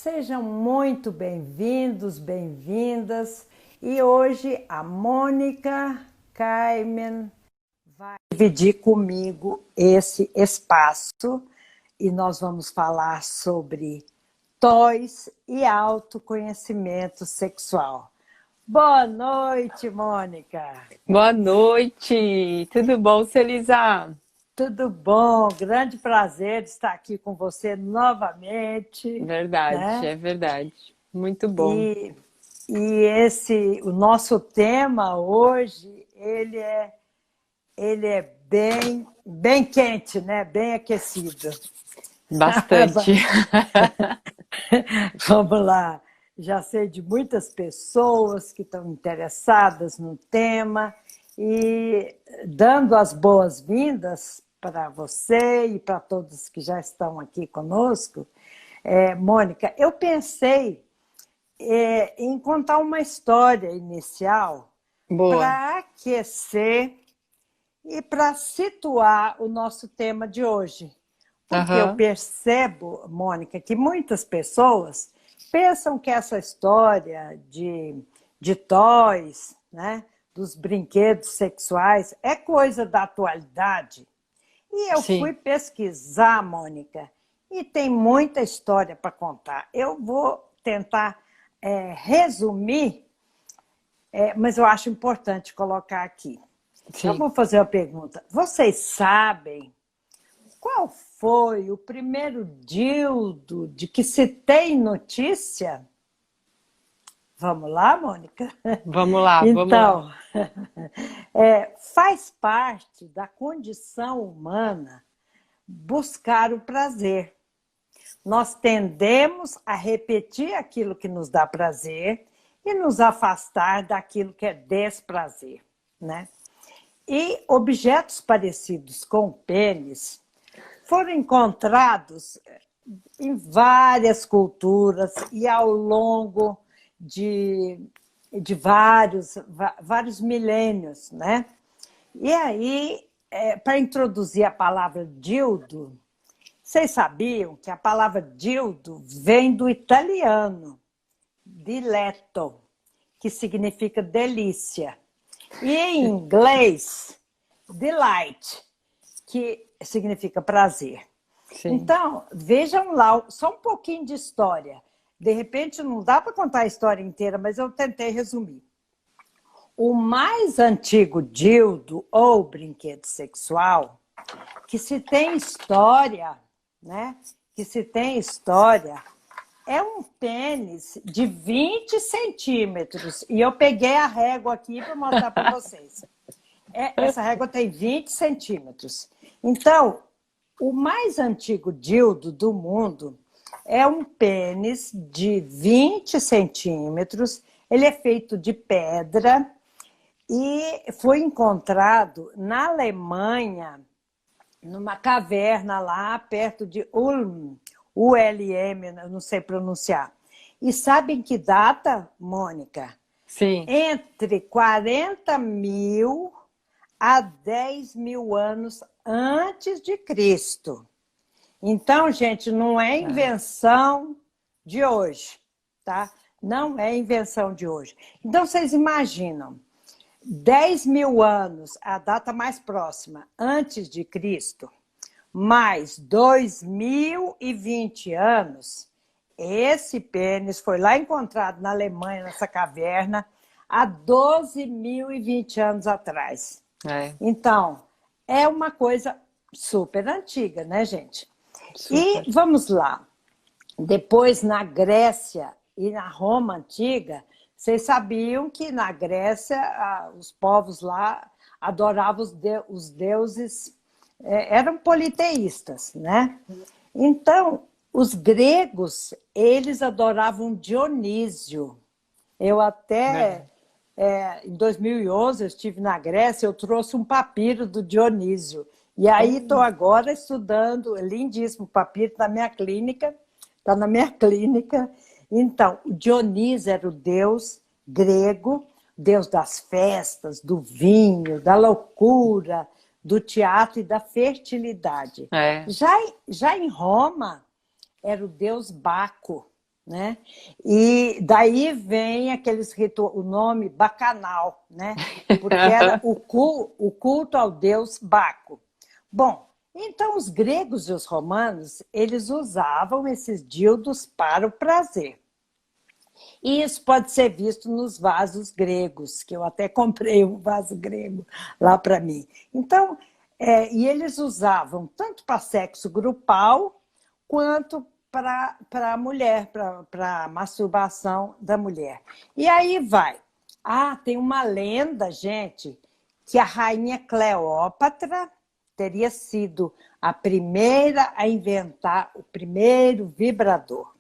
Sejam muito bem-vindos, bem-vindas. E hoje a Mônica Caiman vai dividir comigo esse espaço e nós vamos falar sobre toys e autoconhecimento sexual. Boa noite, Mônica. Boa noite, tudo bom, Celisa? Tudo bom? Grande prazer estar aqui com você novamente, Verdade, né? é verdade. Muito bom. E, o nosso tema hoje, ele é bem quente, né? Bem aquecido. Bastante. Vamos lá. Já sei de muitas pessoas que estão interessadas no tema e dando as boas-vindas para você e para todos que já estão aqui conosco. Mônica, eu pensei em contar uma história inicial Boa. para aquecer e para situar o nosso tema de hoje. Porque eu Aham. percebo, Mônica, que muitas pessoas pensam que essa história de toys, né, dos brinquedos sexuais, é coisa da atualidade. E eu fui Sim. pesquisar, Mônica, e tem muita história para contar. Eu vou tentar resumir, mas eu acho importante colocar aqui. Então, Sim. vou fazer uma pergunta. Vocês sabem qual foi o primeiro dildo de que se tem notícia? Vamos lá, Mônica? Vamos lá, vamos lá. Então, faz parte da condição humana buscar o prazer. Nós tendemos a repetir aquilo que nos dá prazer e nos afastar daquilo que é desprazer, né? E objetos parecidos com o pênis foram encontrados em várias culturas e ao longo de vários milênios, né? E aí, para introduzir a palavra dildo, vocês sabiam que a palavra dildo vem do italiano, diletto, que significa delícia. E em inglês, delight, que significa prazer. Sim. Então, vejam lá, só um pouquinho de história. De repente, não dá para contar a história inteira, mas eu tentei resumir. O mais antigo dildo ou brinquedo sexual que se tem história, né? Que se tem história, é um pênis de 20 centímetros. E eu peguei a régua aqui para mostrar para vocês. Essa régua tem 20 centímetros. Então, o mais antigo dildo do mundo é um pênis de 20 centímetros. Ele é feito de pedra e foi encontrado na Alemanha, numa caverna lá perto de Ulm, ULM, eu não sei pronunciar. E sabem que data, Mônica? Sim. Entre 40.000 a 10.000 anos antes de Cristo. Então, gente, não é invenção de hoje, tá? Não é invenção de hoje. Então, vocês imaginam, 10.000 anos, a data mais próxima, antes de Cristo, mais 2020 anos, esse pênis foi lá encontrado na Alemanha, nessa caverna, há 12.020 anos atrás. É, Então, é uma coisa super antiga, né, gente? super. E vamos lá. Depois, na Grécia e na Roma Antiga, vocês sabiam que na Grécia os povos lá adoravam os deuses, eram politeístas, né? Então, os gregos, eles adoravam Dionísio. Eu até, Verdade. em 2011, eu estive na Grécia, eu trouxe um papiro do Dionísio. E aí estou agora estudando, lindíssimo papiro, na minha clínica, está na minha clínica. Então, o Dionísio era o deus grego, deus das festas, do vinho, da loucura, do teatro e da fertilidade. É, Já em Roma, era o deus Baco. né? E daí vem aqueles rituais, o nome bacanal, né? Porque era o culto ao deus Baco. Bom, então os gregos e os romanos, eles usavam esses dildos para o prazer. E isso pode ser visto nos vasos gregos, que eu até comprei um vaso grego lá para mim. Então, e eles usavam tanto para sexo grupal, quanto para a mulher, para a masturbação da mulher. E aí vai. Ah, tem uma lenda, gente, que a rainha Cleópatra teria sido a primeira a inventar o primeiro vibrador.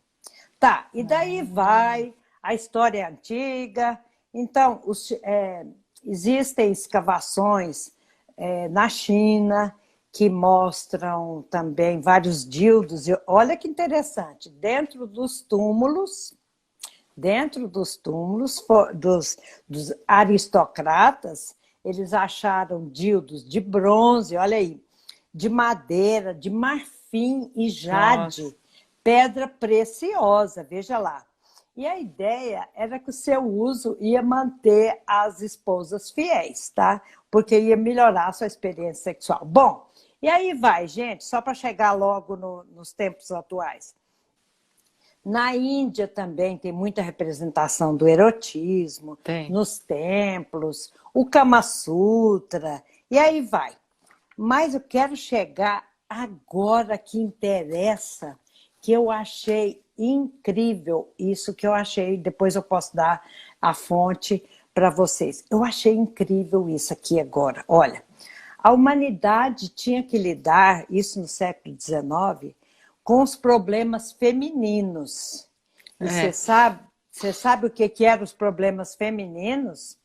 Tá, e daí vai, a história é antiga, então existem escavações na China que mostram também vários dildos, e olha que interessante, dentro dos túmulos dos aristocratas, eles acharam dildos de bronze, olha aí, de madeira, de marfim e jade. Nossa. Pedra preciosa, veja lá. E a ideia era que o seu uso ia manter as esposas fiéis, tá? Porque ia melhorar a sua experiência sexual. Bom, e aí vai, gente, só para chegar logo nos tempos atuais. Na Índia também tem muita representação do erotismo, nos templos, o Kama Sutra, e aí vai. Mas eu quero chegar agora que interessa, que eu achei incrível, isso que eu achei, depois eu posso dar a fonte para vocês. Eu achei incrível isso aqui agora. Olha, a humanidade tinha que lidar, isso no século XIX, com os problemas femininos. E você sabe o que eram os problemas femininos?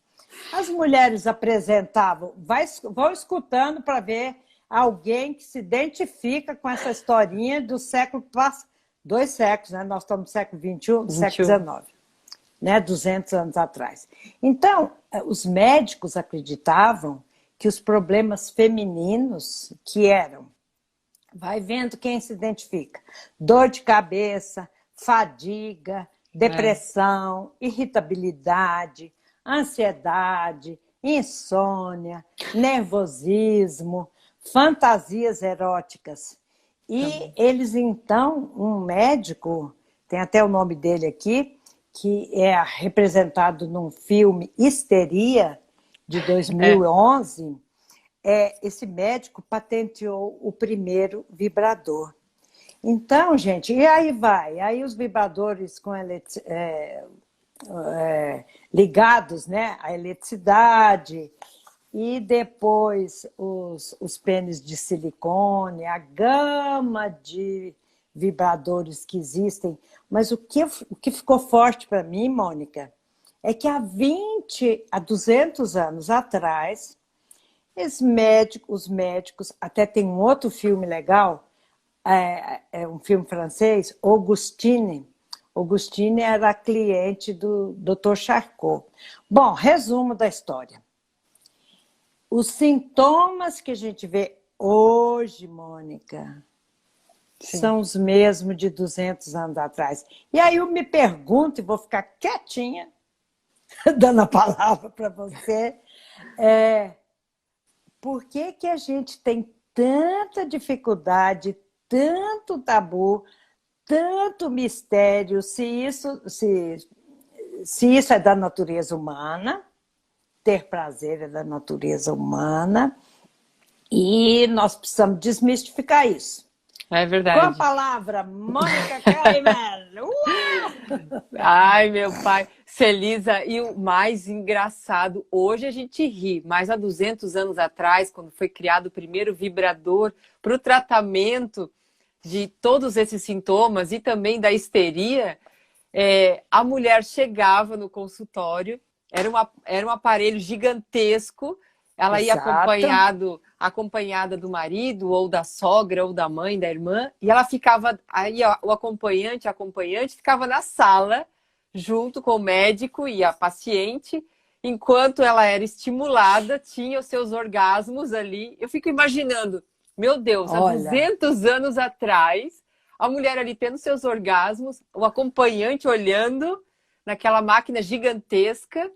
As mulheres apresentavam, vão escutando para ver alguém que se identifica com essa historinha do século passado, 2 séculos, né? Nós estamos no século XXI, do século XIX, né? 200 anos atrás. Então, os médicos acreditavam que os problemas femininos, que eram, vai vendo quem se identifica, dor de cabeça, fadiga, depressão, irritabilidade, ansiedade, insônia, nervosismo, fantasias eróticas. E eles, então, um médico, tem até o nome dele aqui, que é representado num filme Histeria, de 2011, esse médico patenteou o primeiro vibrador. Então, gente, e aí vai, aí os vibradores com ligados, né, à eletricidade, e depois os pênis de silicone, a gama de vibradores que existem. Mas o que ficou forte para mim, Mônica, é que há 200 anos atrás, os médicos, até tem um outro filme legal, um filme francês, Augustine. Augustine era cliente do Dr. Charcot. Bom, resumo da história. Os sintomas que a gente vê hoje, Mônica, são os mesmos de 200 anos atrás. E aí eu me pergunto, e vou ficar quietinha, dando a palavra para você, por que que a gente tem tanta dificuldade, tanto tabu, tanto mistério, se isso é da natureza humana, ter prazer é da natureza humana, e nós precisamos desmistificar isso. É verdade. Com a palavra, Mônica Kleiman. Ai, meu pai. Celisa, e o mais engraçado, hoje a gente ri, mas há 200 anos atrás, quando foi criado o primeiro vibrador para o tratamento de todos esses sintomas e também da histeria, a mulher chegava no consultório, era um aparelho gigantesco, ela ia acompanhada do marido, ou da sogra, ou da mãe, da irmã, e ela ficava, aí o acompanhante ficava na sala, junto com o médico e a paciente, enquanto ela era estimulada, tinha os seus orgasmos ali. Eu fico imaginando, meu Deus, há 200 anos atrás, a mulher ali tendo seus orgasmos, o acompanhante olhando naquela máquina gigantesca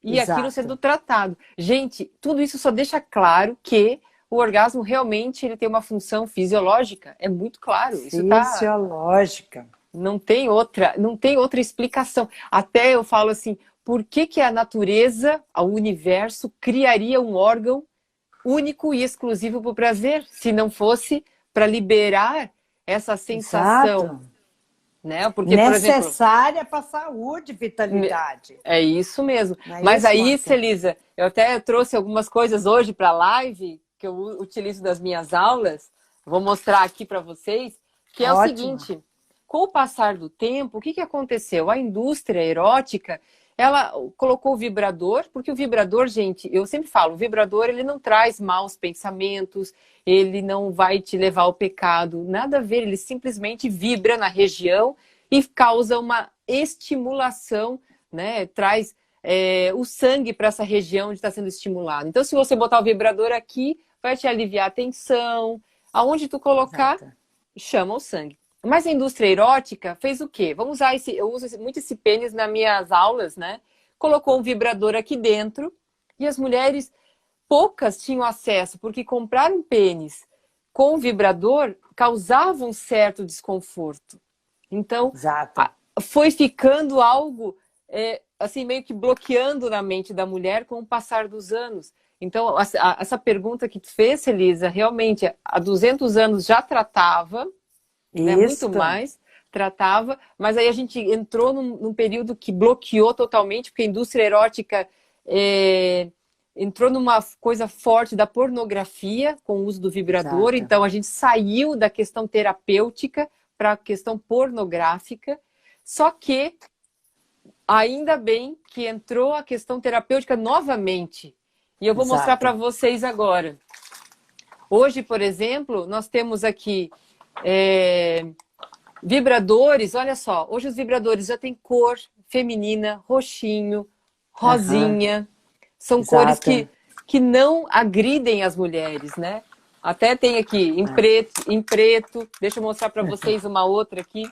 e aquilo sendo tratado. Gente, tudo isso só deixa claro que o orgasmo realmente ele tem uma função fisiológica. É muito claro. Isso fisiológica. Não tem outra explicação. Até eu falo assim, por que a natureza, o universo, criaria um órgão único e exclusivo para o prazer, se não fosse para liberar essa sensação, né? Porque, necessária para a saúde, vitalidade. É isso mesmo. Mas isso, aí, Mônica? Celisa, eu até trouxe algumas coisas hoje para a live, que eu utilizo das minhas aulas, vou mostrar aqui para vocês, que é o seguinte, com o passar do tempo, o que aconteceu? A indústria erótica, ela colocou o vibrador, porque o vibrador, gente, eu sempre falo, o vibrador ele não traz maus pensamentos, ele não vai te levar ao pecado, nada a ver, ele simplesmente vibra na região e causa uma estimulação, né? Traz o sangue para essa região onde está sendo estimulado. Então, se você botar o vibrador aqui, vai te aliviar a tensão, aonde tu colocar, chama o sangue. Mas a indústria erótica fez o quê? Vamos usar eu uso muito esse pênis nas minhas aulas, né? Colocou um vibrador aqui dentro e as mulheres, poucas tinham acesso, porque comprar um pênis com vibrador causava um certo desconforto. Então, foi ficando algo, assim, meio que bloqueando na mente da mulher com o passar dos anos. Então, essa pergunta que tu fez, Elisa, realmente, há 200 anos já tratava, né, muito mais, tratava, mas aí a gente entrou num período que bloqueou totalmente, porque a indústria erótica entrou numa coisa forte da pornografia com o uso do vibrador, então a gente saiu da questão terapêutica para a questão pornográfica, só que ainda bem que entrou a questão terapêutica novamente, e eu vou mostrar para vocês agora. Hoje, por exemplo, nós temos aqui vibradores, olha só, hoje os vibradores já tem cor feminina, roxinho, rosinha, são cores que não agridem as mulheres, né? Até tem aqui em preto, deixa eu mostrar para vocês uma outra aqui.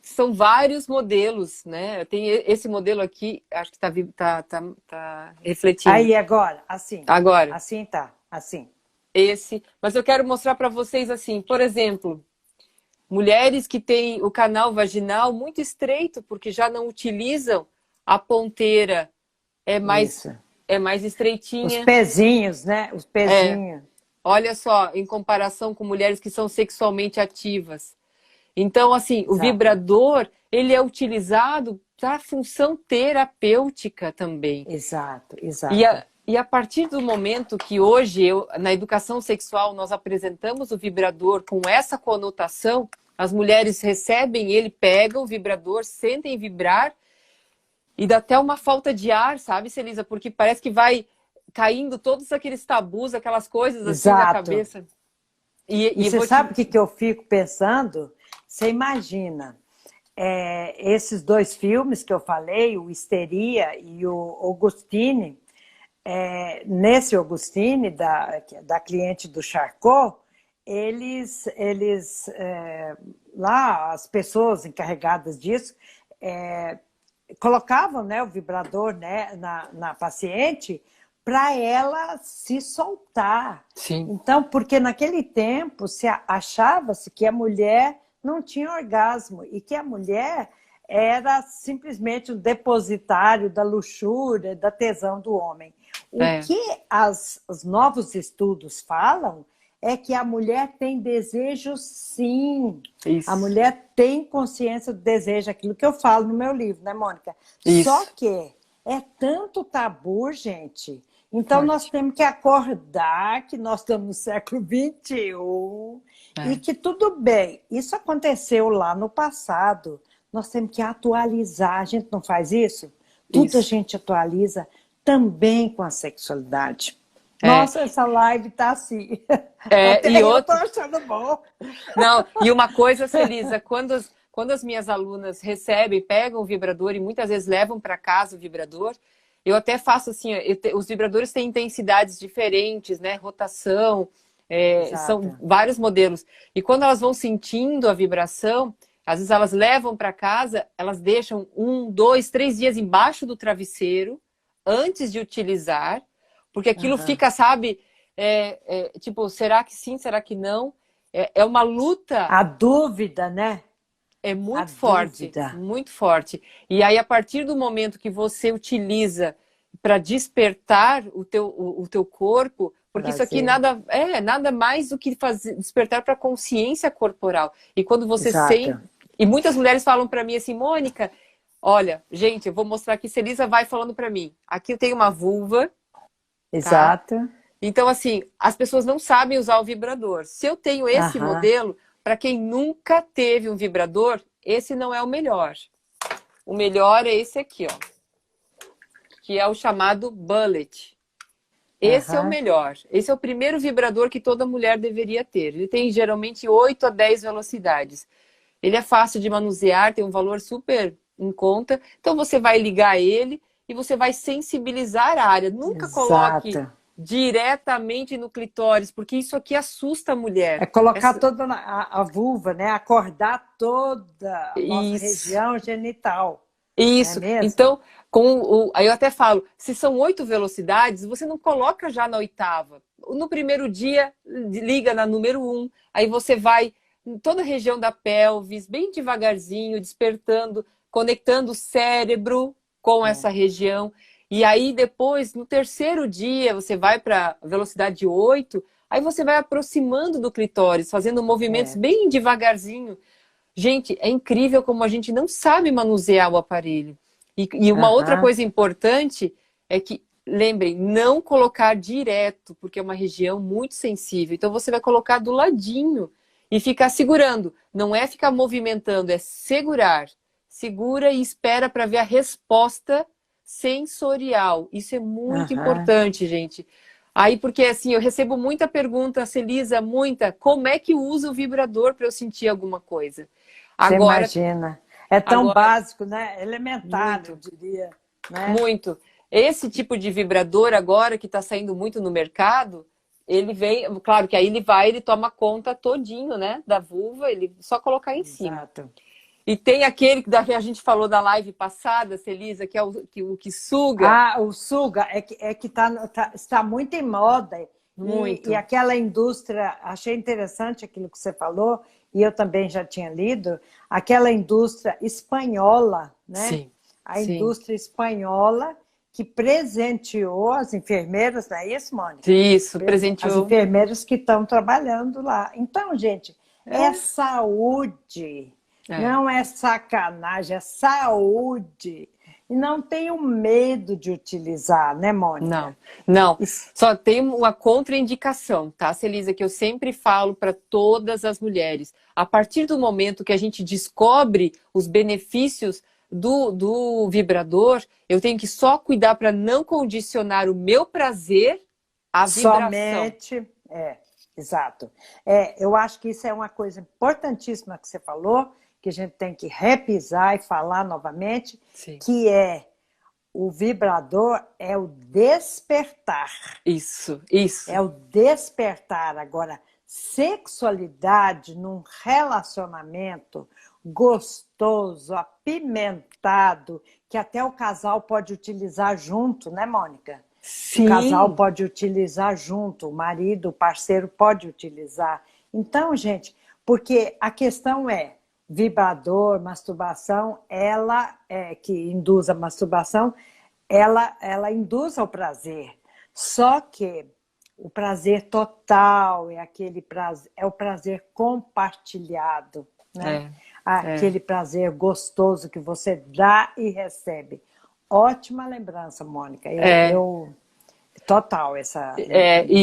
São vários modelos, né? Tem esse modelo aqui, acho que tá refletindo. Aí, agora, assim. Agora. Assim tá, assim. Mas eu quero mostrar para vocês assim, por exemplo, mulheres que têm o canal vaginal muito estreito, porque já não utilizam a ponteira, é mais estreitinha. Os pezinhos, né? Os pezinhos. Olha só, em comparação com mulheres que são sexualmente ativas. Então, assim, o vibrador, ele é utilizado para função terapêutica também. Exato. E a partir do momento que hoje, na educação sexual, nós apresentamos o vibrador com essa conotação, as mulheres recebem ele, pegam o vibrador, sentem vibrar e dá até uma falta de ar, sabe, Celisa? Porque parece que vai caindo todos aqueles tabus, aquelas coisas assim na cabeça. E você sabe o que eu fico pensando? Você imagina, esses dois filmes que eu falei, o Histeria e o Augustine, nesse Augustine, da cliente do Charcot, lá, as pessoas encarregadas disso, colocavam, né, o vibrador, né, na paciente para ela se soltar. Sim. Então, porque naquele tempo achava-se que a mulher não tinha orgasmo e que a mulher era simplesmente um depositário da luxúria, da tesão do homem. O que os novos estudos falam é que a mulher tem desejo, sim. Isso. A mulher tem consciência do desejo, aquilo que eu falo no meu livro, né, Mônica? Isso. Só que é tanto tabu, gente. Então, nós temos que acordar que nós estamos no século XXI e que tudo bem. Isso aconteceu lá no passado. Nós temos que atualizar. A gente não faz isso? Tudo a gente atualiza também com a sexualidade. Nossa, essa live tá assim. Eu tô achando bom. Não, e uma coisa, Celisa, quando as minhas alunas recebem, pegam o vibrador e muitas vezes levam para casa o vibrador, eu até faço assim, os vibradores têm intensidades diferentes, né? Rotação, São vários modelos. E quando elas vão sentindo a vibração, às vezes elas levam para casa, elas deixam 1, 2, 3 dias embaixo do travesseiro antes de utilizar, porque aquilo fica, sabe, tipo, será que sim, será que não? É uma luta. A dúvida, né? É muito forte, muito forte. E aí, a partir do momento que você utiliza para despertar o teu corpo, porque isso aqui nada mais do que despertar para a consciência corporal. E quando você sente... E muitas mulheres falam para mim assim, Mônica, olha, gente, eu vou mostrar aqui, Celisa vai falando para mim. Aqui eu tenho uma vulva. Exato. Tá? Então, assim, as pessoas não sabem usar o vibrador. Se eu tenho esse modelo, para quem nunca teve um vibrador, esse não é o melhor. O melhor é esse aqui, ó. Que é o chamado Bullet. Esse é o melhor. Esse é o primeiro vibrador que toda mulher deveria ter. Ele tem geralmente 8 a 10 velocidades. Ele é fácil de manusear, tem um valor super em conta. Então você vai ligar ele e você vai sensibilizar a área. Nunca coloque diretamente no clitóris, porque isso aqui assusta a mulher. É colocar toda a vulva, né? Acordar toda a nossa região genital. Isso. Então, aí eu até falo, se são 8 velocidades, você não coloca já na 8ª. No primeiro dia, liga na número 1, aí você vai em toda a região da pelvis, bem devagarzinho, despertando, conectando o cérebro com essa região. E aí depois, no terceiro dia, você vai para a velocidade 8, aí você vai aproximando do clitóris, fazendo movimentos bem devagarzinho. Gente, é incrível como a gente não sabe manusear o aparelho. E uma outra coisa importante é que, lembrem, não colocar direto, porque é uma região muito sensível. Então você vai colocar do ladinho e ficar segurando. Não é ficar movimentando, é segurar. Segura e espera para ver a resposta sensorial. Isso é muito importante, gente. Aí, porque assim, eu recebo muita pergunta, Celisa, muita, como é que usa o vibrador para eu sentir alguma coisa? Agora, você imagina. É tão básico, né? Elementar, eu diria. Né? Muito. Esse tipo de vibrador agora, que está saindo muito no mercado, ele vem, claro que aí ele toma conta todinho, né? Da vulva, ele só colocar em cima. E tem aquele que a gente falou da live passada, Celisa, que é o que suga. O suga é que está muito em moda. Muito. E aquela indústria, achei interessante aquilo que você falou, e eu também já tinha lido, aquela indústria espanhola, né? Sim. A indústria espanhola que presenteou as enfermeiras, não é isso, Mônica? Isso, presenteou. As enfermeiras que estão trabalhando lá. Então, gente, é saúde. Não é sacanagem, é saúde. E não tenho medo de utilizar, né, Mônica? Não. Só tem uma contraindicação, tá, Celisa? Que eu sempre falo para todas as mulheres. A partir do momento que a gente descobre os benefícios do vibrador, eu tenho que só cuidar para não condicionar o meu prazer à vibração. Somente, exato. Eu acho que isso é uma coisa importantíssima que você falou, que a gente tem que repisar e falar novamente, que o vibrador é o despertar. Isso. É o despertar. Agora, sexualidade num relacionamento gostoso, apimentado, que até o casal pode utilizar junto, né, Mônica? Sim. O casal pode utilizar junto, o marido, o parceiro pode utilizar. Então, gente, porque a questão vibrador, masturbação, ela que induz a masturbação, ela induz ao prazer. Só que o prazer total é aquele prazer, é o prazer compartilhado, né? Aquele prazer gostoso que você dá e recebe. Ótima lembrança, Mônica. Total,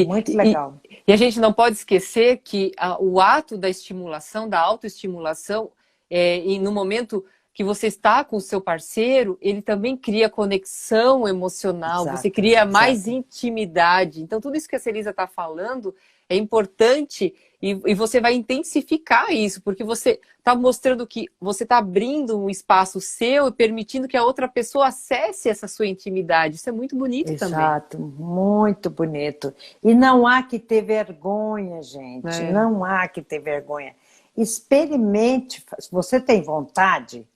muito legal. E a gente não pode esquecer que o ato da estimulação, da autoestimulação, e no momento que você está com o seu parceiro, ele também cria conexão emocional, você cria mais intimidade. Então, tudo isso que a Celisa está falando é importante e você vai intensificar isso, porque você está mostrando que você está abrindo um espaço seu e permitindo que a outra pessoa acesse essa sua intimidade. Isso é muito bonito também. Exato, muito bonito. E não há que ter vergonha, gente. É. Não há que ter vergonha. Experimente, se você tem vontade,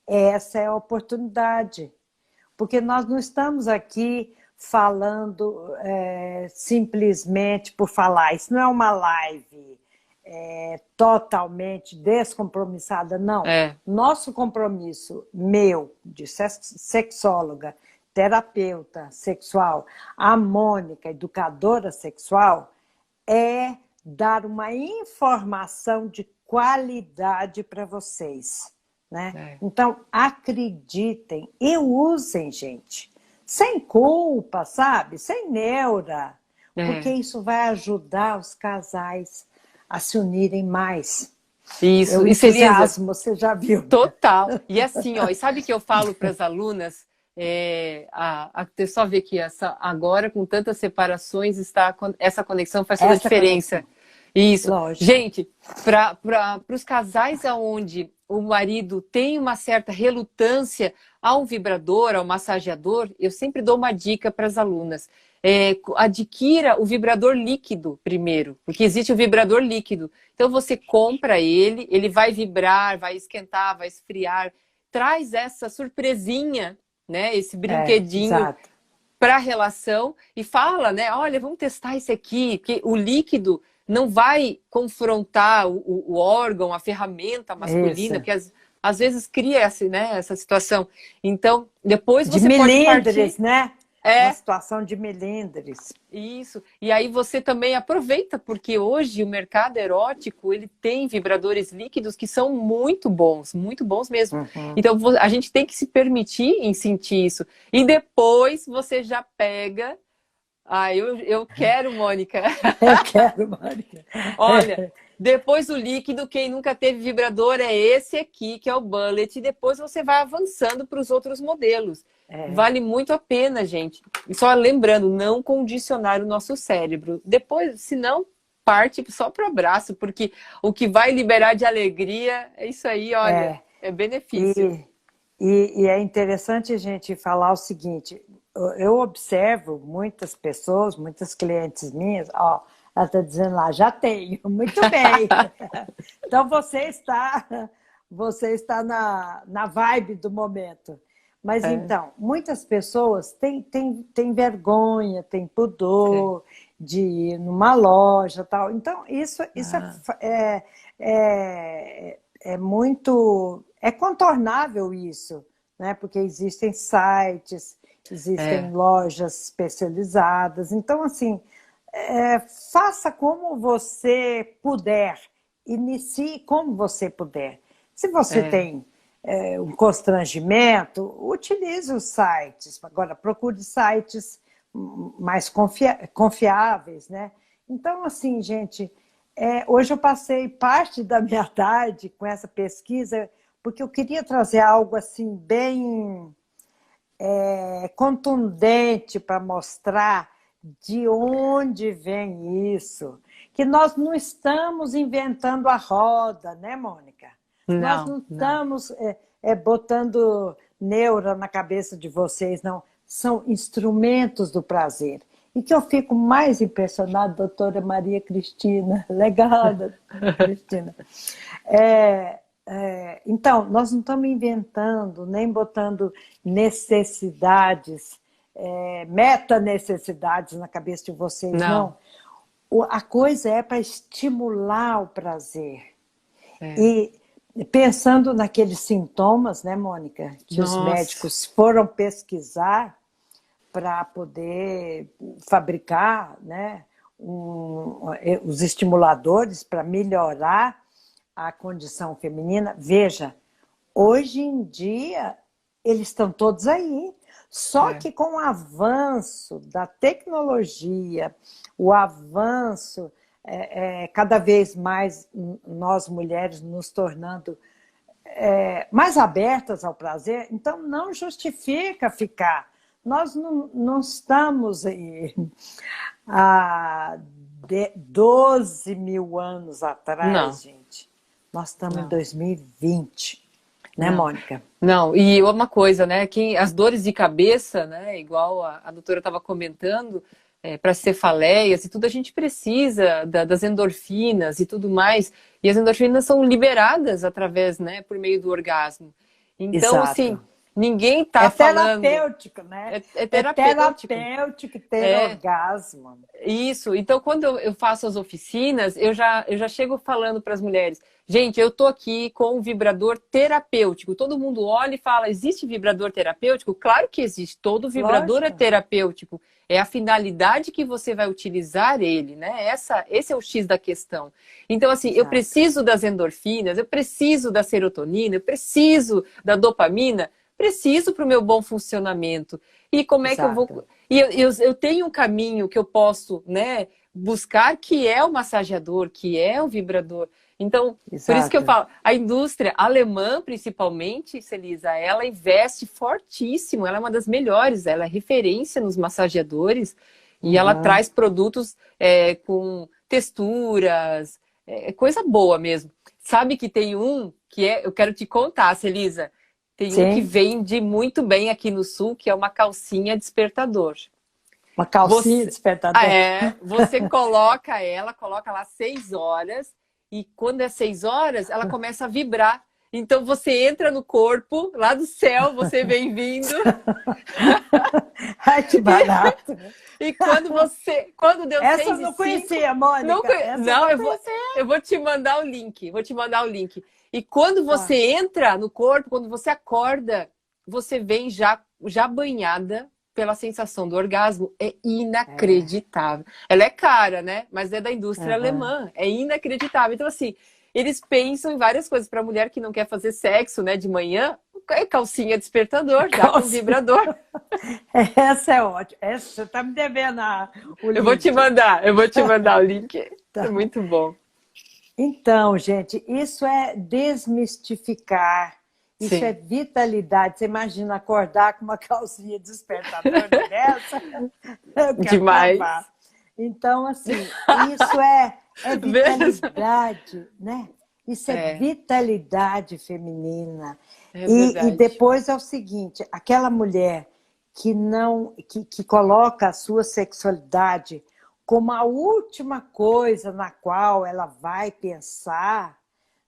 essa é a oportunidade. Porque nós não estamos aqui falando simplesmente por falar. Isso não é uma live totalmente descompromissada, não. Nosso compromisso, meu, de sexóloga, terapeuta sexual, a Mônica, educadora sexual, é dar uma informação de qualidade para vocês. Né? Então, acreditem e usem, gente. Sem culpa, sabe? Sem neura. Porque isso vai ajudar os casais a se unirem mais. Isso. O entusiasmo, você já viu. Total. E assim, ó, e sabe que eu falo para as alunas? Só ver que agora, com tantas separações, essa conexão faz toda a diferença. Conexão. Isso. Lógico. Gente, para os casais onde o marido tem uma certa relutância ao vibrador, ao massageador, eu sempre dou uma dica para as alunas. Adquira o vibrador líquido primeiro, porque existe o vibrador líquido. Então você compra ele vai vibrar, vai esquentar, vai esfriar. Traz essa surpresinha, né? Esse brinquedinho para a relação e fala, né? Olha, vamos testar esse aqui, porque o líquido não vai confrontar o órgão, a ferramenta masculina, porque às vezes cria essa situação. Então, depois você pode partir... né? Uma situação de melindres. Isso. E aí você também aproveita, porque hoje o mercado erótico, ele tem vibradores líquidos que são muito bons mesmo. Uhum. Então, a gente tem que se permitir em sentir isso. E depois você já pega... eu quero, Mônica. Eu quero, Mônica. Olha, depois do líquido, quem nunca teve vibrador é esse aqui, que é o Bullet. E depois você vai avançando para os outros modelos. Vale muito a pena, gente. E só lembrando, não condicionar o nosso cérebro. Depois, se não, parte só para o abraço, porque o que vai liberar de alegria é isso aí, olha, é benefício. E é interessante a gente falar o seguinte... Eu observo muitas pessoas, muitas clientes minhas, ela está dizendo lá, já tenho, muito bem. Então você está na vibe do momento. Mas então, muitas pessoas têm vergonha, têm pudor de ir numa loja, tal. Então isso é muito... É contornável isso, né? Porque existem sites... Existem lojas especializadas. Então, assim, faça como você puder. Inicie como você puder. Se você tem um constrangimento, utilize os sites. Agora, procure sites mais confiáveis, né? Então, assim, gente, hoje eu passei parte da minha tarde com essa pesquisa, porque eu queria trazer algo, assim, bem... contundente para mostrar de onde vem isso. Que nós não estamos inventando a roda, né, Mônica? Nós não estamos botando neura na cabeça de vocês, não. São instrumentos do prazer. E que eu fico mais impressionada, doutora Maria Cristina. Legal, doutora Cristina. Então, nós não estamos inventando, nem botando necessidades, meta-necessidades na cabeça de vocês, não. A coisa é para estimular o prazer. E pensando naqueles sintomas, né, Mônica, que os médicos foram pesquisar para poder fabricar, né, os estimuladores para melhorar a condição feminina. Veja, hoje em dia eles estão todos aí, só que com o avanço da tecnologia, o avanço, cada vez mais nós mulheres nos tornando mais abertas ao prazer, então não justifica ficar. Nós não estamos aí há 12 mil anos atrás, Não. gente. Nós estamos Não. em 2020, né, Não. Mônica? Não, e uma coisa, né? As dores de cabeça, né? Igual a doutora estava comentando, para cefaleias e tudo, a gente precisa das endorfinas e tudo mais. E as endorfinas são liberadas através, né? Por meio do orgasmo. Então, assim, Exato. ninguém É está falando. terapêutico, né? É terapêutico. Terapêutico ter orgasmo. Isso. Então, quando eu faço as oficinas, eu já chego falando para as mulheres, gente, eu tô aqui com um vibrador terapêutico. Todo mundo olha e fala, existe vibrador terapêutico? Claro que existe. Todo vibrador é Lógico. terapêutico. É a finalidade que você vai utilizar ele, né? Esse é o X da questão. Então, assim, eu Exato. preciso das endorfinas, eu preciso da serotonina, eu preciso da dopamina, preciso para o meu bom funcionamento. E como é que eu vou... Exato. E eu tenho um caminho que eu posso, né, buscar, que é o massageador, que é o vibrador. Então, por isso que eu Exato. falo, a indústria alemã, principalmente, Celisa, ela investe fortíssimo, ela é uma das melhores, ela é referência nos massageadores e ela traz produtos com texturas, coisa boa mesmo. Sabe que tem um que eu quero te contar, Celisa, tem um que Sim. vende muito bem aqui no Sul, que é uma calcinha despertador. Uma calcinha despertador. Você coloca lá 6 horas, e quando é 6 horas, ela começa a vibrar. Então você entra no corpo, lá do céu, você vem vindo. Ai, que barato. E quando deu Essa 6 eu não e 5, conhecia, Mônica. eu vou te mandar o link. E quando você entra no corpo, quando você acorda, você vem já banhada pela sensação do orgasmo. É inacreditável. Ela é cara, né? Mas é da indústria alemã. É inacreditável. Então, assim, eles pensam em várias coisas. Para a mulher que não quer fazer sexo, né, de manhã, calcinha despertador, já com vibrador. Essa é ótima. Essa, você está me devendo o link. Eu vou te mandar o link. É muito bom. Então, gente, isso é desmistificar. Isso Sim. é vitalidade. Você imagina acordar com uma calcinha despertadora dessa? Demais. Travar. Então, assim, isso é vitalidade, né? Isso é vitalidade feminina. E depois é o seguinte, aquela mulher que coloca a sua sexualidade como a última coisa na qual ela vai pensar,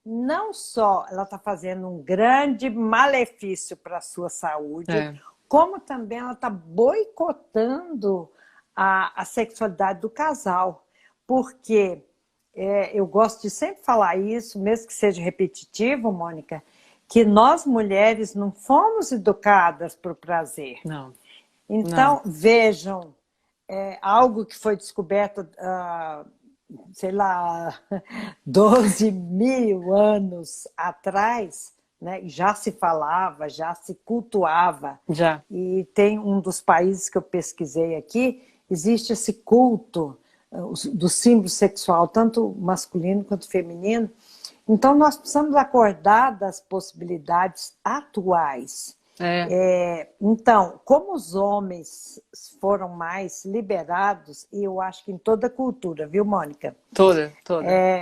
não só ela está fazendo um grande malefício para a sua saúde, como também ela está boicotando a sexualidade do casal. Porque eu gosto de sempre falar isso, mesmo que seja repetitivo, Mônica, que nós mulheres não fomos educadas para o prazer. Não. Então, vejam, algo que foi descoberto, sei lá, 12 mil anos atrás, né? Já se falava, já se cultuava. Já. E tem um dos países que eu pesquisei aqui, existe esse culto do símbolo sexual, tanto masculino quanto feminino. Então, nós precisamos acordar das possibilidades atuais. Então, como os homens foram mais liberados, e eu acho que em toda a cultura, viu, Mônica? Toda.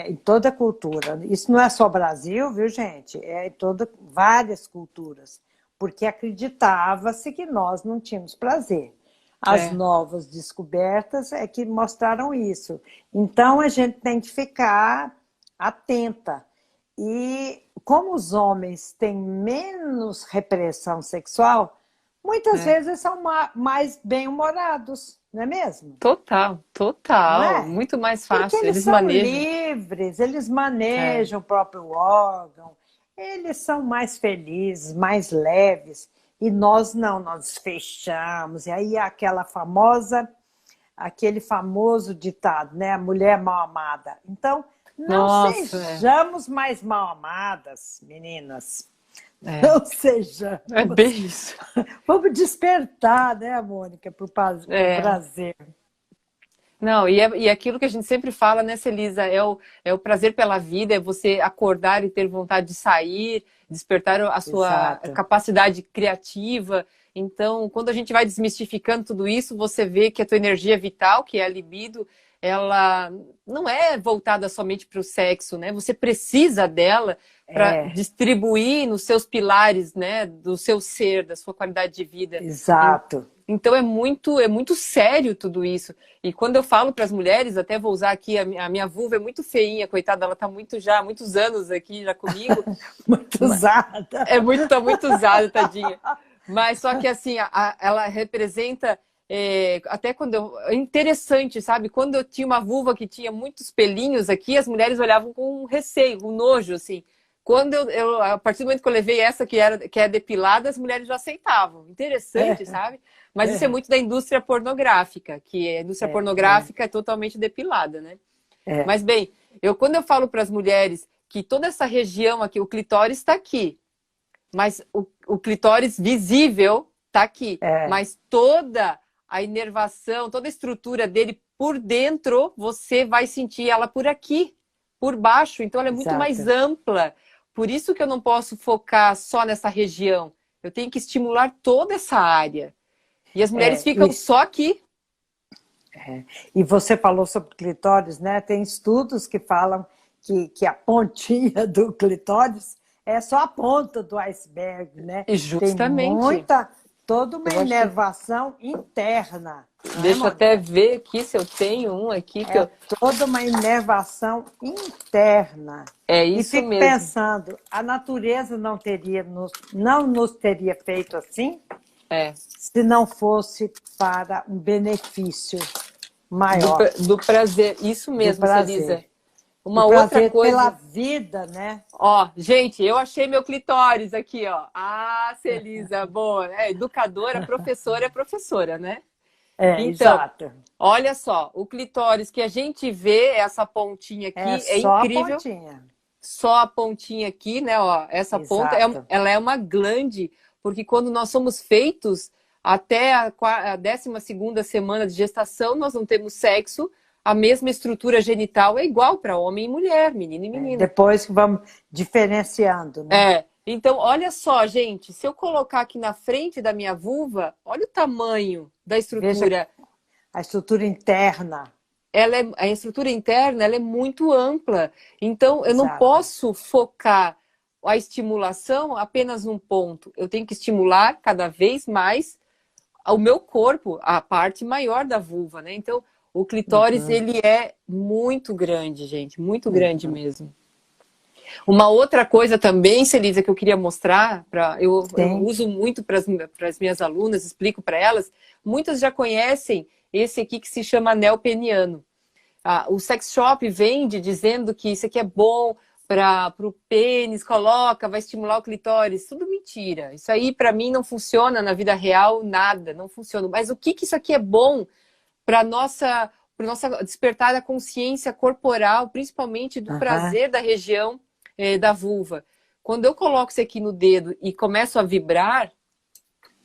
Em toda a cultura. Isso não é só Brasil, viu, gente? É em várias culturas. Porque acreditava-se que nós não tínhamos prazer. As novas descobertas é que mostraram isso. Então, a gente tem que ficar atenta. E como os homens têm menos repressão sexual, muitas vezes são mais bem-humorados, não é mesmo? Total. Não é? Muito mais fácil. Porque eles são livres, eles manejam o próprio órgão, eles são mais felizes, mais leves. E nós não, nós fechamos. E aí aquele famoso ditado, né? A mulher mal amada. Então, não sejamos mais mal amadas, meninas. Não sejamos. É bem isso. Vamos despertar, né, Mônica, para o prazer. Não, e aquilo que a gente sempre fala, né, Celisa, é o prazer pela vida, é você acordar e ter vontade de sair, despertar a sua capacidade criativa. Então, quando a gente vai desmistificando tudo isso, você vê que a tua energia vital, que é a libido, ela não é voltada somente para o sexo, né? Você precisa dela para distribuir nos seus pilares, né? Do seu ser, da sua qualidade de vida. Exato. Então é muito sério tudo isso. E quando eu falo para as mulheres, até vou usar aqui, a minha vulva é muito feinha, coitada, ela está há muitos anos aqui já comigo. Muito usada. Tá muito usada, tadinha. Mas só que assim, ela representa, até quando é interessante, sabe? Quando eu tinha uma vulva que tinha muitos pelinhos aqui, as mulheres olhavam com receio, com nojo, assim. Quando a partir do momento que eu levei essa que é depilada, as mulheres já aceitavam. Interessante, sabe? Mas isso é muito da indústria pornográfica, que a indústria pornográfica é totalmente depilada, né? Mas bem, quando eu falo para as mulheres que toda essa região aqui, o clitóris está aqui, mas o clitóris visível está aqui, mas toda a inervação, toda a estrutura dele por dentro, você vai sentir ela por aqui, por baixo. Então ela é muito mais ampla. Por isso que eu não posso focar só nessa região. Eu tenho que estimular toda essa área. E as mulheres ficam só aqui. E você falou sobre clitóris, né? Tem estudos que falam que a pontinha do clitóris é só a ponta do iceberg, né? Justamente. Tem toda uma inervação interna. Deixa eu até ver aqui se eu tenho um aqui. Toda uma inervação interna. É isso mesmo. E fico pensando, a natureza não nos teria feito assim se não fosse para um benefício maior. Do prazer, isso mesmo, Celisa. Uma outra coisa pela vida, né? Ó, gente, eu achei meu clitóris aqui, ó. Ah, Celisa, boa. Educadora, professora é professora, né? Então, exato. Olha só, o clitóris que a gente vê, essa pontinha aqui, é incrível. Só a pontinha aqui, né? Ó, essa ponta, ela é uma glande, porque quando nós somos feitos, até a 12ª semana de gestação, nós não temos sexo. A mesma estrutura genital é igual para homem e mulher, menino e menina. Depois que vamos diferenciando, né? Então, olha só, gente, se eu colocar aqui na frente da minha vulva, olha o tamanho da estrutura. Veja a estrutura interna. A estrutura interna ela é muito ampla. Então, eu não posso focar a estimulação apenas num ponto. Eu tenho que estimular cada vez mais o meu corpo, a parte maior da vulva, né? Então, o clitóris, ele é muito grande, gente. Muito grande mesmo. Uma outra coisa também, Celisa, que eu queria mostrar, eu uso muito para as minhas alunas, explico para elas, muitas já conhecem esse aqui que se chama anel peniano. O sex shop vende dizendo que isso aqui é bom para o pênis, vai estimular o clitóris. Tudo mentira. Isso aí, para mim, não funciona na vida real, nada, não funciona. Mas o que isso aqui é bom para nossa despertar da consciência corporal, principalmente do prazer da região da vulva. Quando eu coloco isso aqui no dedo e começo a vibrar,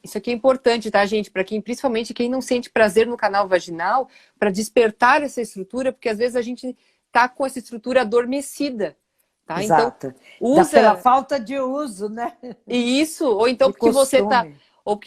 isso aqui é importante, tá, gente? Para principalmente quem não sente prazer no canal vaginal, para despertar essa estrutura, porque às vezes a gente tá com essa estrutura adormecida. Tá? Exato. Então, usa pela falta de uso, né? E isso, ou então porque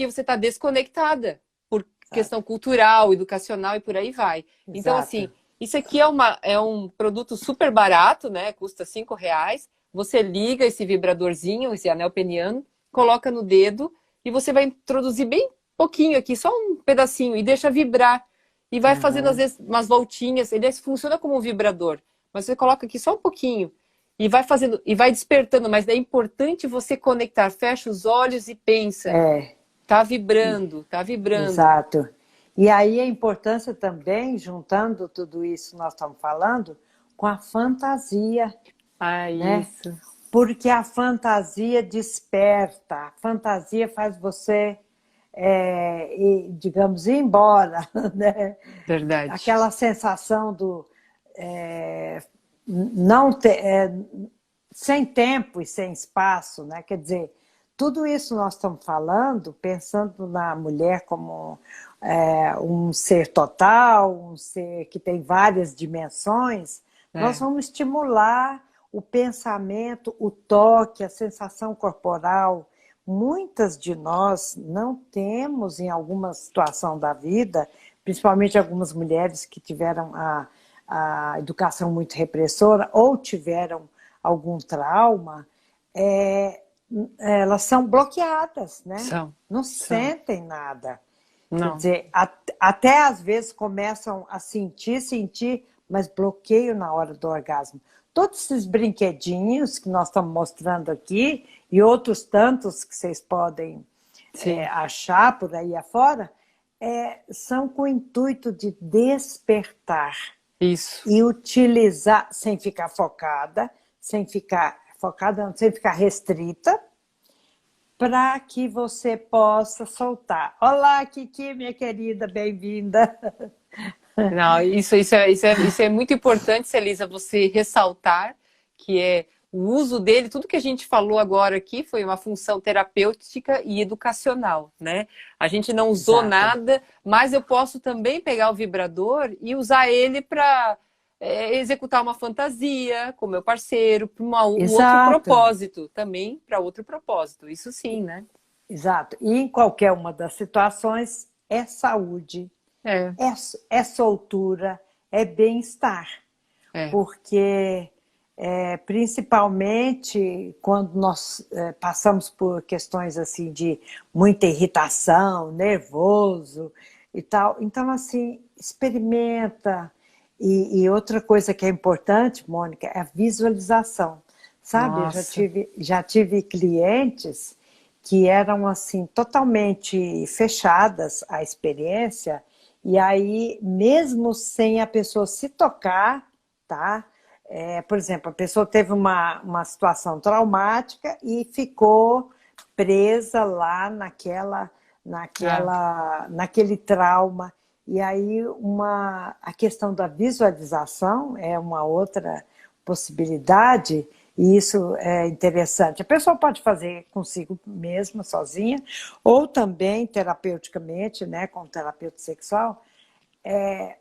você tá desconectada por questão cultural, educacional e por aí vai. Exato. Então, assim, isso aqui é um produto super barato, né? Custa R$5. Você liga esse vibradorzinho, esse anel peniano, coloca no dedo e você vai introduzir bem pouquinho aqui, só um pedacinho, e deixa vibrar. E vai fazendo, às vezes, umas voltinhas. Ele funciona como um vibrador. Mas você coloca aqui só um pouquinho. E vai fazendo, e vai despertando. Mas é importante você conectar. Fecha os olhos e pensa. Tá vibrando, tá vibrando. Exato. E aí a importância também, juntando tudo isso que nós estamos falando, com a fantasia. Né? Isso. Porque a fantasia desperta, a fantasia faz você, digamos, ir embora. Né? Verdade. Aquela sensação do não ter, sem tempo e sem espaço, né? Quer dizer, tudo isso nós estamos falando, pensando na mulher como um ser total, um ser que tem várias dimensões, nós vamos estimular o pensamento, o toque, a sensação corporal. Muitas de nós não temos, em alguma situação da vida, principalmente algumas mulheres que tiveram a educação muito repressora ou tiveram algum trauma, elas são bloqueadas, né? Não sentem nada. Não. Quer dizer, até às vezes começam a sentir, mas bloqueio na hora do orgasmo. Todos esses brinquedinhos que nós estamos mostrando aqui e outros tantos que vocês podem achar por aí afora, são com o intuito de despertar. Isso. E utilizar, sem ficar restrita, para que você possa soltar. Olá, Kiki, minha querida, bem-vinda. Não, isso é muito importante, Celisa, você ressaltar que o uso dele, tudo que a gente falou agora aqui foi uma função terapêutica e educacional, né? A gente não usou nada, mas eu posso também pegar o vibrador e usar ele para executar uma fantasia com meu parceiro, para um outro propósito, também para outro propósito, isso sim, né? Exato, e em qualquer uma das situações é saúde, é soltura, é bem-estar, porque principalmente quando nós passamos por questões assim de muita irritação, nervoso e tal, então assim, experimenta. E outra coisa que é importante, Mônica, é a visualização. Sabe, eu já tive clientes que eram assim totalmente fechadas à experiência, e aí mesmo sem a pessoa se tocar, tá? Por exemplo, a pessoa teve uma situação traumática e ficou presa lá naquele trauma. E aí a questão da visualização é uma outra possibilidade, e isso é interessante. A pessoa pode fazer consigo mesma, sozinha, ou também terapeuticamente, né, com o terapeuta sexual. É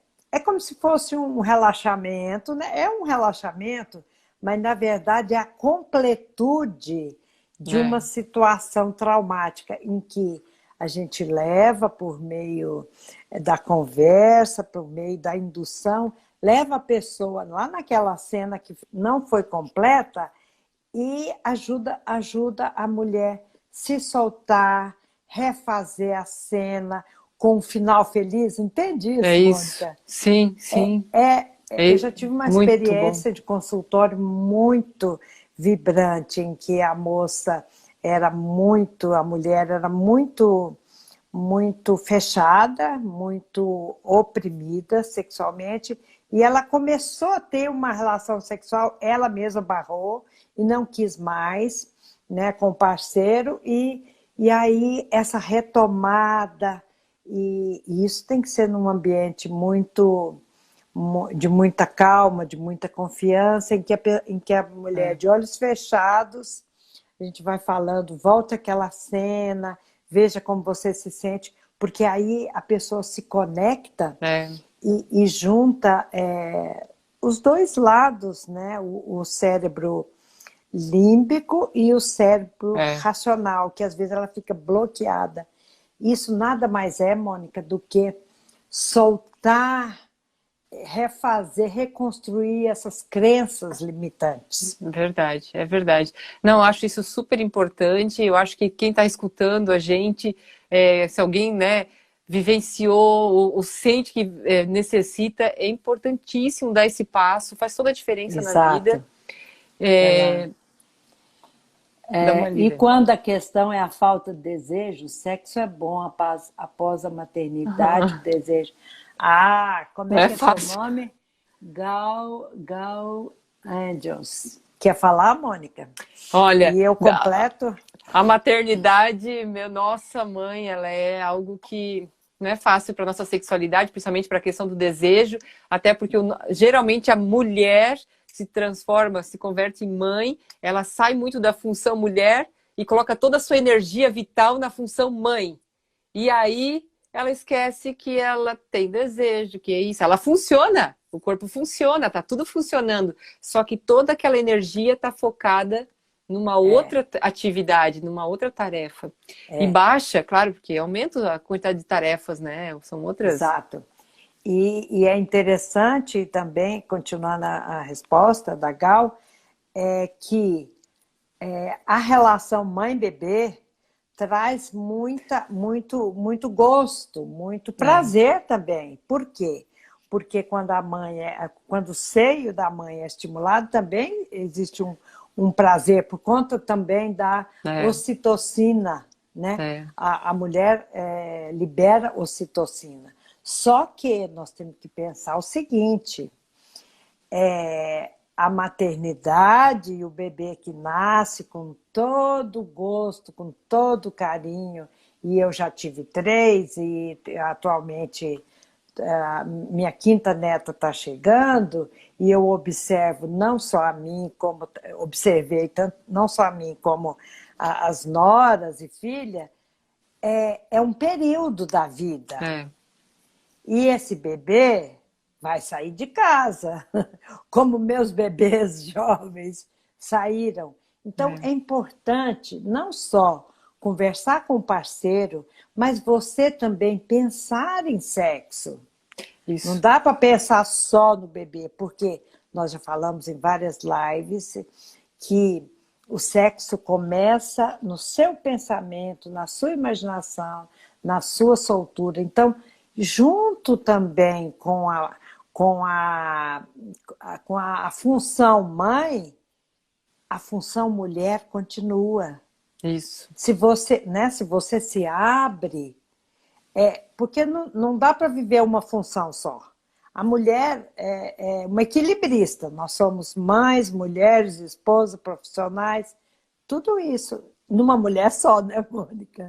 como se fosse um relaxamento, né? É um relaxamento, mas na verdade é a completude de uma situação traumática em que a gente leva por meio da conversa, por meio da indução, leva a pessoa lá naquela cena que não foi completa e ajuda a mulher se soltar, refazer a cena com um final feliz. Entende isso, isso. Mônica? Sim, sim. Eu já tive uma experiência de consultório muito vibrante, em que a mulher era muito fechada, muito oprimida sexualmente, e ela começou a ter uma relação sexual, ela mesma barrou e não quis mais, né, com o parceiro, e aí essa retomada, e isso tem que ser num ambiente de muita calma, de muita confiança, em que a mulher, de olhos fechados, a gente vai falando, volta àquela cena, veja como você se sente, porque aí a pessoa se conecta e junta os dois lados, né? O cérebro límbico e o cérebro racional, que às vezes ela fica bloqueada. Isso nada mais é, Mônica, do que soltar, refazer, reconstruir essas crenças limitantes. Verdade, é verdade. Não, eu acho isso super importante. Eu acho que quem está escutando a gente, se alguém, né, vivenciou ou sente que necessita, é importantíssimo dar esse passo, faz toda a diferença na vida. E quando a questão é a falta de desejo, o sexo é bom após a maternidade, o desejo. Como é que é seu nome? Gal Angels. Quer falar, Mônica? Olha, e eu completo. A maternidade, nossa mãe, ela é algo que não é fácil para nossa sexualidade, principalmente para a questão do desejo, até porque geralmente a mulher se converte em mãe, ela sai muito da função mulher e coloca toda a sua energia vital na função mãe. E aí ela esquece que ela tem desejo, que é isso. Ela funciona, o corpo funciona, tá tudo funcionando. Só que toda aquela energia está focada numa outra atividade, numa outra tarefa. E baixa, claro, porque aumenta a quantidade de tarefas, né? São outras... Exato. E é interessante também, continuando a resposta da Gal, é que a relação mãe-bebê traz muito gosto, muito prazer também. Por quê? Porque quando o seio da mãe é estimulado, também existe um prazer, por conta também da ocitocina, né? A mulher libera ocitocina. Só que nós temos que pensar o seguinte, a maternidade e o bebê que nasce com todo gosto, com todo carinho, e eu já tive 3 e atualmente minha 5ª neta está chegando, e eu observo não só a mim, como observei tanto, não só a mim, como as noras e filha, é um período da vida. E esse bebê vai sair de casa, como meus bebês jovens saíram. Então, é importante não só conversar com o parceiro, mas você também pensar em sexo. Isso. Não dá para pensar só no bebê, porque nós já falamos em várias lives que o sexo começa no seu pensamento, na sua imaginação, na sua soltura. Então, junto também com a função mãe, a função mulher continua. Isso. Se você se abre, porque não dá para viver uma função só. A mulher é uma equilibrista. Nós somos mães, mulheres, esposas, profissionais, tudo isso numa mulher só, né, Mônica?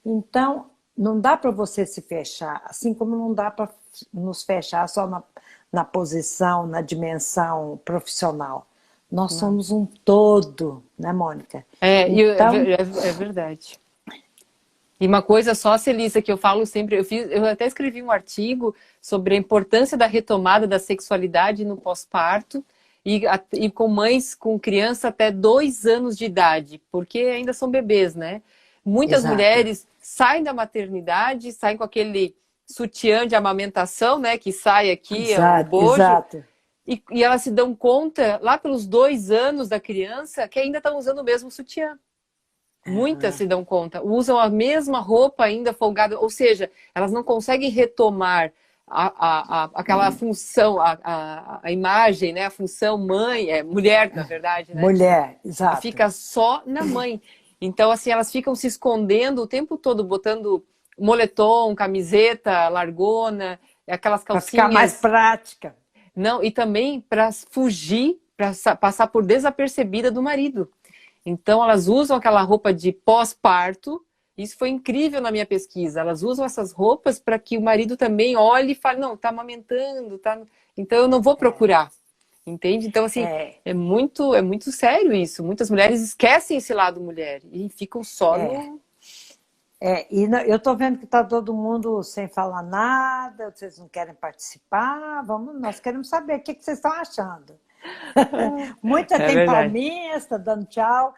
Então, não dá para você se fechar, assim como não dá para nos fechar só na posição, na dimensão profissional. Nós somos um todo, né, Mônica? Então... é verdade. E uma coisa só, Celisa, que eu falo sempre, eu até escrevi um artigo sobre a importância da retomada da sexualidade no pós-parto e com mães com criança até 2 anos de idade, porque ainda são bebês, né? Muitas mulheres saem da maternidade, saem com aquele sutiã de amamentação, né? Que sai aqui, o bojo. Exato. E elas se dão conta, lá pelos 2 anos da criança, que ainda estão usando o mesmo sutiã. Muitas se dão conta, usam a mesma roupa ainda folgada, ou seja, elas não conseguem retomar aquela função, a imagem, né? A função mãe, mulher, na verdade, né? Mulher, exato. Fica só na mãe. Então, assim, elas ficam se escondendo o tempo todo, botando moletom, camiseta, largona, aquelas calcinhas. Para ficar mais prática. Não, e também para fugir, para passar por desapercebida do marido. Então, elas usam aquela roupa de pós-parto. Isso foi incrível na minha pesquisa. Elas usam essas roupas para que o marido também olhe e fale, não, tá amamentando, tá... Então eu não vou procurar. Entende? Então, assim, é muito sério isso. Muitas mulheres esquecem esse lado mulher e ficam só no... E eu estou vendo que está todo mundo sem falar nada, vocês não querem participar, nós queremos saber o que vocês estão achando. Muita tem verdade. Palminhas, está dando tchau,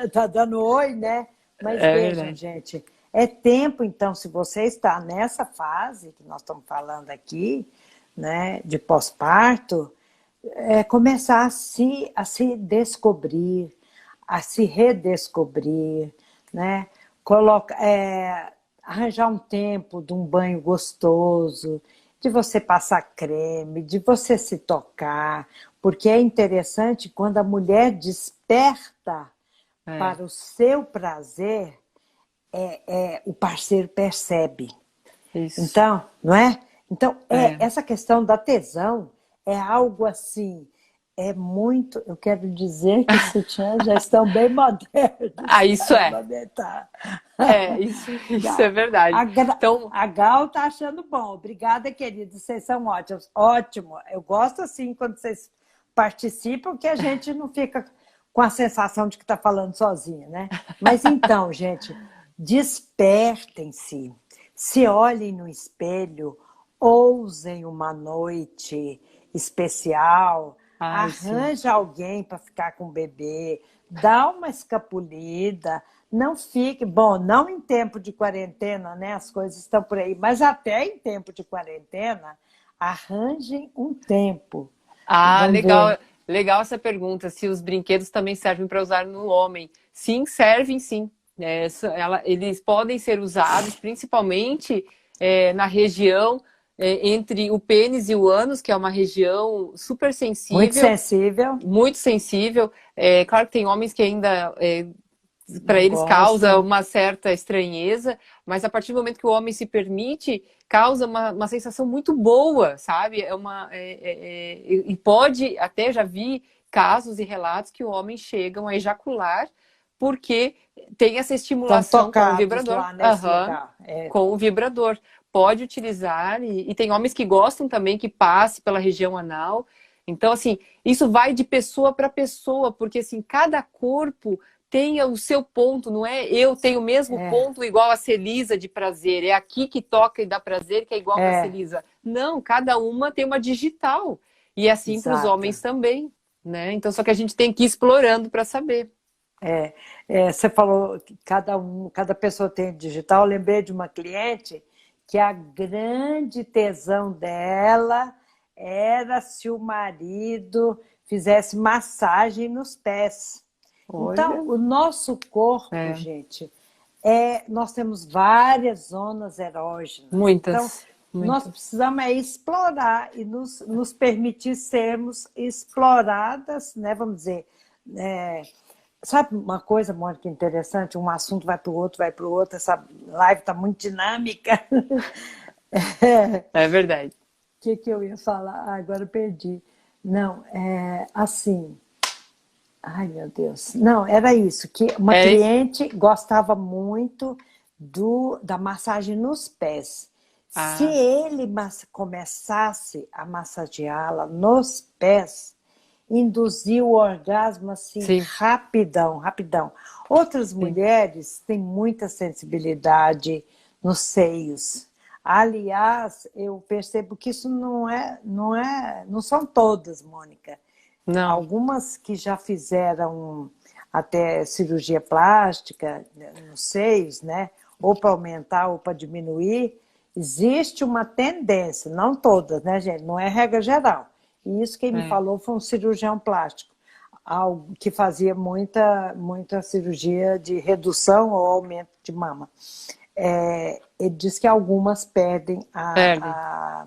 está dando oi, né? Mas vejam, verdade. Gente, é tempo, então, se você está nessa fase que nós estamos falando aqui, né, de pós-parto, começar a se descobrir, a se redescobrir, né? Arranjar um tempo de um banho gostoso, de você passar creme, de você se tocar, porque é interessante quando a mulher desperta para o seu prazer, o parceiro percebe. Isso. Então, não é? Então, essa questão da tesão é algo assim, muito... Eu quero dizer que os sutiãs já estão bem modernos. Isso é. Isso é verdade. Então, a Gal está achando bom. Obrigada, queridos. Vocês são ótimos. Ótimo. Eu gosto assim quando vocês participam, que a gente não fica com a sensação de que está falando sozinha, né? Mas então, gente, despertem-se. Se olhem no espelho, ousem uma noite especial, arranja alguém para ficar com o bebê, dá uma escapulida, não fique... Bom, não em tempo de quarentena, né? As coisas estão por aí, mas até em tempo de quarentena, arranjem um tempo. Ah, Vamos legal, ver. legal essa pergunta. Se os brinquedos também servem para usar no homem? Sim, servem sim. Eles podem ser usados principalmente na região entre o pênis e o ânus, que é uma região super Muito sensível, sensível, muito sensível. Claro que tem homens que ainda para não eles causa gosto. uma certa estranheza, mas a partir do momento que o homem se permite, causa uma sensação muito boa, sabe? E pode, até já vi casos e relatos que o homem chegam a ejacular porque tem essa Estão estimulação com o tocados vibrador. lá nesse Aham, lugar. É, com o vibrador. Pode utilizar, e tem homens que gostam também que passe pela região anal. Então, assim, isso vai de pessoa para pessoa, porque assim, cada corpo tenha o seu ponto, não é eu tenho o mesmo é, ponto igual a Celisa de prazer, é aqui que toca e dá prazer que é igual na é, Celisa. Não, cada uma tem uma digital. E é assim para os exato. homens também, né? Então, só que a gente tem que ir explorando para saber. Você falou que cada pessoa tem digital. Eu lembrei de uma cliente que a grande tesão dela era se o marido fizesse massagem nos pés. Então, Olha, o nosso corpo, é, gente, nós temos várias zonas erógenas. Então, muitas, nós muitas. precisamos explorar e nos permitir sermos exploradas, né? Vamos dizer, é, sabe uma coisa, Mônica, interessante? Um assunto vai para o outro, vai para o outro. Essa live está muito dinâmica. É verdade. Que eu ia falar? Agora eu perdi. Não, assim. Ai, meu Deus. Não, era isso, que uma É isso. cliente gostava muito da massagem nos pés. Se Ah, ele começasse a massageá-la nos pés, induzia o orgasmo assim, sim, rapidão, rapidão. Outras sim. mulheres têm muita sensibilidade nos seios. Aliás, eu percebo que isso não são todas, Mônica. Não, Algumas que já fizeram até cirurgia plástica nos seios, né? Ou para aumentar ou para diminuir, existe uma tendência, não todas, né, gente? Não é regra geral. E isso quem me é. falou foi um cirurgião plástico, que fazia muita cirurgia de redução ou aumento de mama. Ele diz que algumas perdem Perde a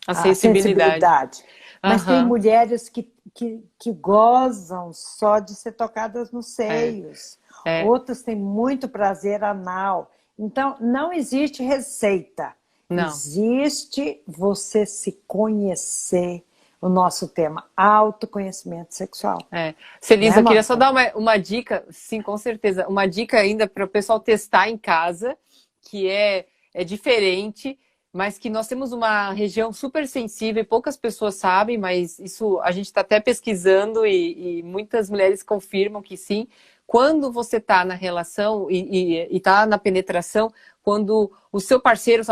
a sensibilidade. sensibilidade. Mas tem Aham, mulheres que gozam só de ser tocadas nos é, seios. é. Outras têm muito prazer anal. Então, não existe receita. Não. Existe você se conhecer, o nosso tema, autoconhecimento sexual. Né, Celisa, eu queria só Mônica? dar uma dica, sim, com certeza, uma dica ainda para o pessoal testar em casa, que é diferente, mas que nós temos uma região super sensível e poucas pessoas sabem, mas isso a gente está até pesquisando e muitas mulheres confirmam que sim. Quando você está na relação e está na penetração, quando o seu parceiro,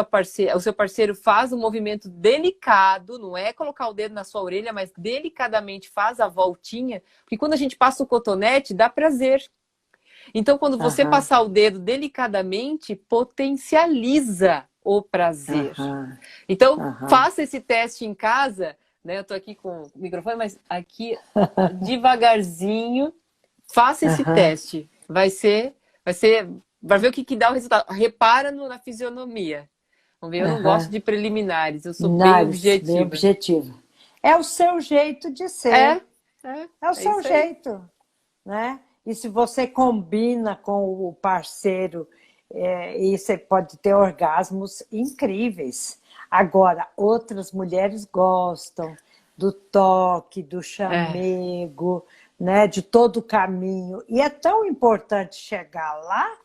o seu parceiro faz um movimento delicado, não é colocar o dedo na sua orelha, mas delicadamente faz a voltinha, porque quando a gente passa o cotonete, dá prazer. Então, quando você Aham, passar o dedo delicadamente, potencializa o prazer. aham, Então, aham, faça esse teste em casa, né? Eu tô aqui com o microfone, mas aqui devagarzinho, faça esse aham, teste. Vai ver o que dá o resultado. Repara na fisionomia. Vamos ver, eu não gosto aham. de preliminares, eu sou bem Nares, bem objetiva. objetivo. É o seu jeito de É, ser. É o é seu isso aí. jeito, né? E se você combina com o parceiro, e você pode ter orgasmos incríveis. Agora, outras mulheres gostam do toque, do É, chamego, né? De todo o caminho. E é tão importante chegar lá,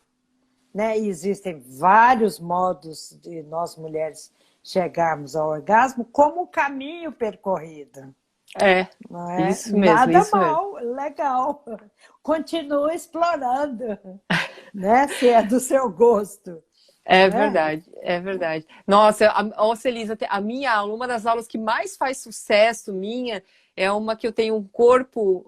né? E existem vários modos de nós mulheres chegarmos ao orgasmo, como o caminho percorrido. é, Não é isso mesmo, nada isso mesmo. mal, legal. Continua explorando, né? Se é do seu gosto. É né? verdade, é verdade. Nossa, nossa, Elisa, a minha aula, uma das aulas que mais faz sucesso minha, é uma que eu tenho um corpo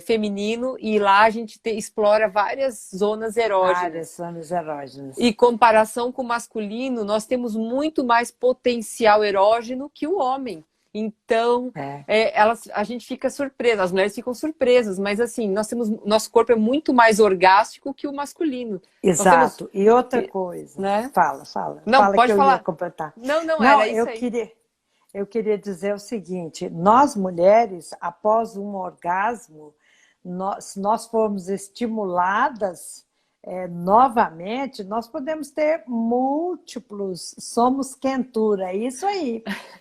feminino e lá a gente explora várias zonas Áreas erógenas. zonas erógenas. E comparação com o masculino, nós temos muito mais potencial erógeno que o homem. Então, É, a gente fica surpresa, as mulheres ficam surpresas, mas assim, nosso corpo é muito mais orgástico que o masculino. Nós temos, exato. E outra coisa, né? Não, fala que pode eu ia falar. completar. Não, não, Não, era isso aí. eu queria dizer o seguinte: nós mulheres, após um orgasmo, se nós formos estimuladas novamente, nós podemos ter múltiplos, somos quentura, é É isso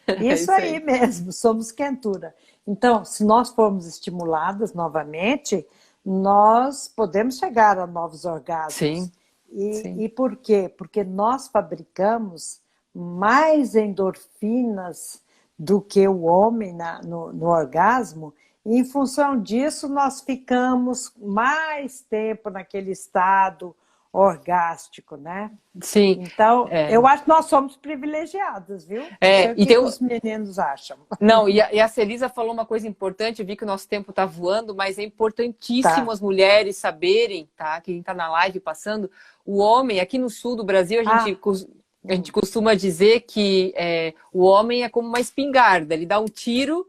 isso aí aí. mesmo, somos quentura. Então, se nós formos estimuladas novamente, nós podemos chegar a novos orgasmos. Sim, sim. E por quê? Porque nós fabricamos mais endorfinas do que o homem no orgasmo, e em função disso nós ficamos mais tempo naquele estado orgástico, né? Sim. Então, É. eu acho que nós somos privilegiadas, viu? Não sei o E que tem, que os meninos acham. não, e a Celisa falou uma coisa importante, eu vi que o nosso tempo está voando, mas é importantíssimo Tá. as mulheres saberem, tá? Quem está na live passando, o homem, aqui no sul do Brasil, Ah, a gente costuma dizer que o homem é como uma espingarda, ele dá um tiro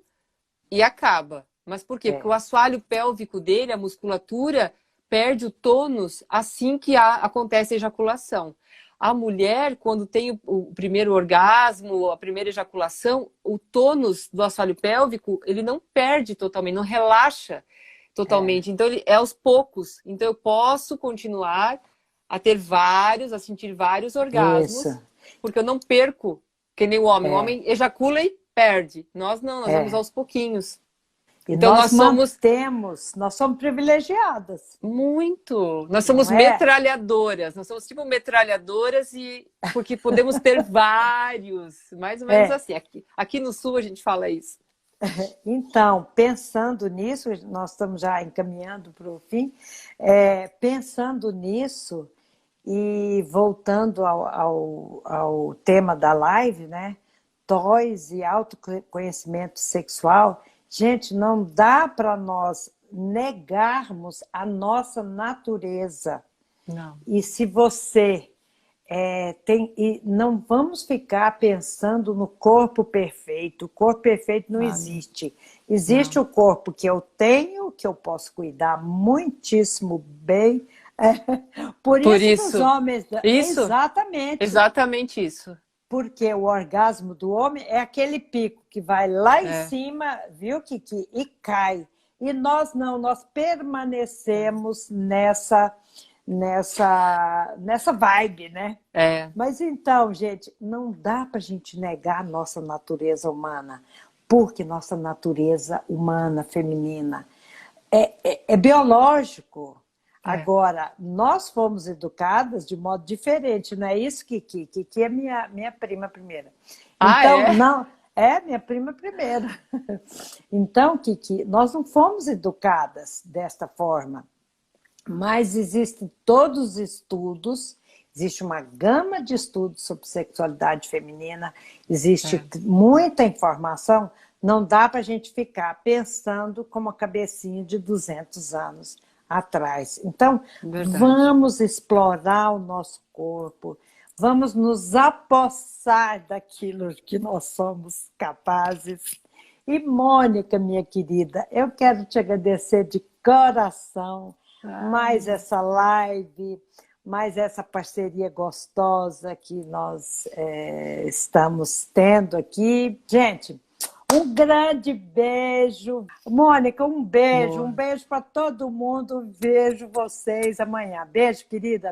e acaba. Mas por quê? Porque o é, assoalho pélvico dele, a musculatura, perde o tônus assim que acontece a ejaculação. A mulher, quando tem o primeiro orgasmo, a primeira ejaculação, o tônus do assoalho pélvico, ele não perde totalmente, não relaxa é. totalmente. Então, ele é aos poucos. Então, eu posso continuar a sentir vários orgasmos, Isso. porque eu não perco, que nem o homem. O É, homem ejacula e perde. Nós não, nós vamos é. aos pouquinhos. E Então, nós mantemos, nós somos privilegiadas, nós somos não é? metralhadoras, nós somos tipo metralhadoras e porque podemos ter vários, mais ou menos É. assim. Aqui no sul a gente fala isso. Então, pensando nisso, nós estamos já encaminhando para o fim, pensando nisso e voltando ao tema da live, né? Toys e autoconhecimento sexual, gente, não dá para nós negarmos a nossa natureza. Não. E se você e não vamos ficar pensando no corpo perfeito. O corpo perfeito não Ah, não. existe. Existe Não. o corpo que eu tenho, que eu posso cuidar muitíssimo bem. Por Por isso que os isso, homens. isso, Exatamente. exatamente isso. Porque o orgasmo do homem é aquele pico que vai lá em É, cima, viu, Kiki? E cai. E nós não, nós permanecemos nessa vibe, né? é, Mas então, gente, não dá para a gente negar a nossa natureza humana, porque nossa natureza humana, feminina, é biológico. é. Agora, nós fomos educadas de modo diferente, não é isso, Kiki? Kiki é minha prima primeira. Ah, Então, é? não, é minha prima primeira. Então, Kiki, nós não fomos educadas desta forma. Mas existem todos os estudos, existe uma gama de estudos sobre sexualidade feminina, existe É, muita informação, não dá para a gente ficar pensando como a cabecinha de 200 anos atrás. Então, verdade. vamos explorar o nosso corpo, vamos nos apossar daquilo que nós somos capazes. E, Mônica, minha querida, eu quero te agradecer de coração mais Ai, essa live, mais essa parceria gostosa que nós estamos tendo aqui. Gente, um grande beijo. Mônica, um boa. beijo para todo mundo. Vejo vocês amanhã. Beijo, querida.